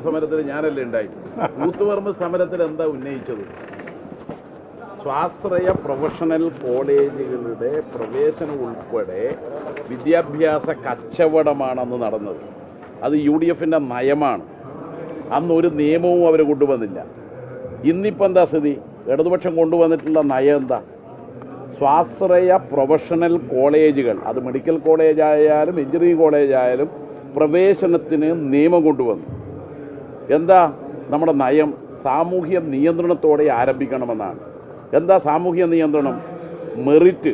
സമരത്തിൽ ഞാനല്ലേ ഉണ്ടായി. കൂത്തുപറമ്പ് സമരത്തിൽ എന്താ ഉന്നയിച്ചത്? സ്വാശ്രയ പ്രൊഫഷണൽ കോളേജുകളുടെ പ്രവേശനം ഉൾപ്പെടെ വിദ്യാഭ്യാസ കച്ചവടമാണെന്ന് നടന്നത്. അത് UDFന്റെ നയമാണ്. അന്നൊരു നിയമവും അവർ കൊണ്ടുവന്നില്ല. ഇന്നിപ്പോൾ എന്താ സ്ഥിതി? ഇടതുപക്ഷം കൊണ്ടുവന്നിട്ടുള്ള നയം എന്താ? സ്വാശ്രയ പ്രൊഫഷണൽ കോളേജുകൾ, അത് മെഡിക്കൽ കോളേജായാലും എഞ്ചിനീയറിംഗ് കോളേജായാലും പ്രവേശനത്തിന് നിയമം കൊണ്ടുവന്നു. എന്താ നമ്മുടെ നയം? സാമൂഹ്യ നിയന്ത്രണത്തോടെ ആരംഭിക്കണമെന്നാണ്. എന്താ സാമൂഹ്യ നിയന്ത്രണം? മെറിറ്റ്,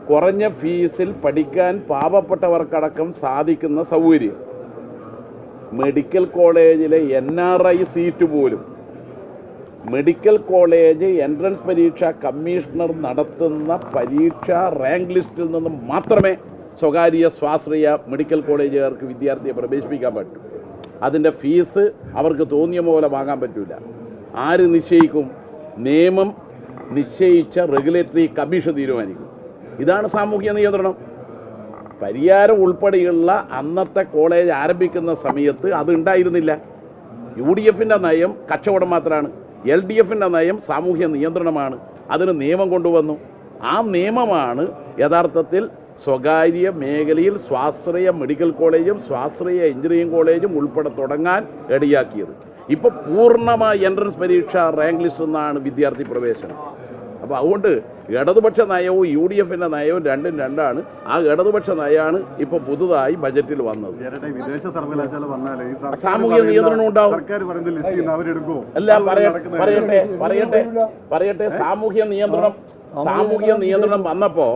കുറഞ്ഞ ഫീസിൽ പഠിക്കാൻ പാവപ്പെട്ടവർക്കടക്കം സാധിക്കുന്ന സൗകര്യം. മെഡിക്കൽ കോളേജിലെ NRI സീറ്റ് പോലും മെഡിക്കൽ കോളേജ് എൻട്രൻസ് പരീക്ഷ കമ്മീഷണർ നടത്തുന്ന പരീക്ഷ റാങ്ക് ലിസ്റ്റിൽ നിന്ന് മാത്രമേ സ്വകാര്യ സ്വാശ്രയ മെഡിക്കൽ കോളേജുകാർക്ക് വിദ്യാർത്ഥിയെ പ്രവേശിപ്പിക്കാൻ പറ്റൂ. അതിൻ്റെ ഫീസ് അവർക്ക് തോന്നിയ പോലെ വാങ്ങാൻ പറ്റില്ല. ആര് നിശ്ചയിക്കും? നിയമം നിശ്ചയിച്ച റെഗുലേറ്ററി കമ്മീഷൻ തീരുമാനിക്കും. ഇതാണ് സാമൂഹ്യ നിയന്ത്രണം. പരിയാരം ഉൾപ്പെടെയുള്ള അന്നത്തെ കോളേജ് ആരംഭിക്കുന്ന സമയത്ത് അതുണ്ടായിരുന്നില്ല. UDFന്റെ നയം കച്ചവടം മാത്രമാണ്. LDFന്റെ നയം സാമൂഹ്യ നിയന്ത്രണമാണ്. അതിന് നിയമം കൊണ്ടുവന്നു. ആ നിയമമാണ് യഥാർത്ഥത്തിൽ സ്വകാര്യ മേഖലയിൽ സ്വാശ്രയ മെഡിക്കൽ കോളേജും സ്വാശ്രയ എഞ്ചിനീയറിംഗ് കോളേജും ഉൾപ്പെടെ തുടങ്ങാൻ ഇടയാക്കിയത്. ഇപ്പോൾ പൂർണ്ണമായ എൻട്രൻസ് പരീക്ഷ റാങ്ക് ലിസ്റ്റ് നിന്നാണ് വിദ്യാർത്ഥി പ്രവേശനം. അപ്പോൾ അതുകൊണ്ട് ഇടതുപക്ഷ നയവും UDFന്റെ നയവും രണ്ടും രണ്ടാണ്. ആ ഇടതുപക്ഷ നയമാണ് ഇപ്പോൾ പുതുതായി ബജറ്റിൽ വന്നത്. സാമൂഹ്യ നിയന്ത്രണം ഉണ്ടാവും. അല്ല, പറയട്ടെ സാമൂഹ്യ നിയന്ത്രണം വന്നപ്പോൾ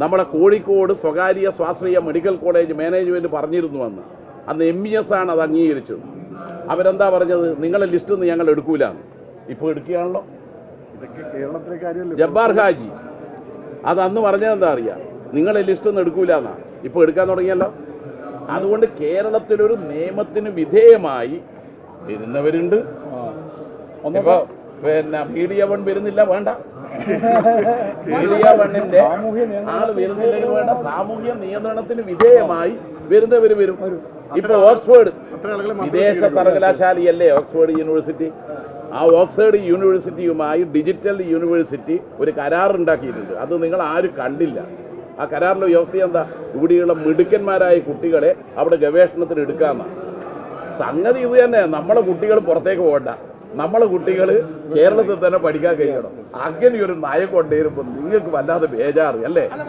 നമ്മളെ കോഴിക്കോട് സ്വകാര്യ സ്വാശ്രയ മെഡിക്കൽ കോളേജ് മാനേജ്മെന്റ് പറഞ്ഞിരുന്നു വന്ന്. അന്ന് MES ആണ് അത് അംഗീകരിച്ചത്. അവരെന്താ പറഞ്ഞത്? നിങ്ങളെ ലിസ്റ്റ് നിന്ന് ഞങ്ങൾ എടുക്കൂല. ഇപ്പോൾ എടുക്കുകയാണല്ലോ. ജബ്ബാർ ഹാജി അത് അന്ന് പറഞ്ഞത് എന്താ അറിയാം? നിങ്ങളെ ലിസ്റ്റ് ഒന്നും എടുക്കൂല എന്നാ. ഇപ്പോൾ എടുക്കാൻ തുടങ്ങിയല്ലോ. അതുകൊണ്ട് കേരളത്തിലൊരു നിയമത്തിന് വിധേയമായി വരുന്നവരുണ്ട്. ഇപ്പോൾ മീഡിയ 1 വരുന്നില്ല, വേണ്ട. മീഡിയ 1ന്റെ ആള് വരുന്നില്ലെങ്കിൽ വേണ്ട. സാമൂഹ്യ നിയന്ത്രണത്തിന് വിധേയമായി വരുന്നവർ വരും. ഇപ്പൊ ഓക്സ്ഫോർഡ് വിദേശ സർവകലാശാലയല്ലേ ഓക്സ്ഫോർഡ് യൂണിവേഴ്സിറ്റി? ആ ഓക്സ്ഫോർഡ് യൂണിവേഴ്സിറ്റിയുമായി ഡിജിറ്റൽ യൂണിവേഴ്സിറ്റി ഒരു കരാറുണ്ടാക്കിയിട്ടുണ്ട്. അത് നിങ്ങൾ ആരും കണ്ടില്ല. ആ കരാറിലെ വ്യവസ്ഥ എന്താ? ഇവിടെയുള്ള മിടുക്കന്മാരായ കുട്ടികളെ അവിടെ ഗവേഷണത്തിന് എടുക്കാമെന്നാണ്. സംഗതി ഇത് തന്നെ. നമ്മളെ കുട്ടികൾ പുറത്തേക്ക് പോകണ്ട. നമ്മളെ കുട്ടികൾ കേരളത്തിൽ തന്നെ പഠിക്കാൻ കഴിയണം. അങ്ങനെ ഒരു നയം കൊണ്ടുവരുമ്പോൾ നിങ്ങൾക്ക് വല്ലാതെ ബേജാറ് അല്ലേ?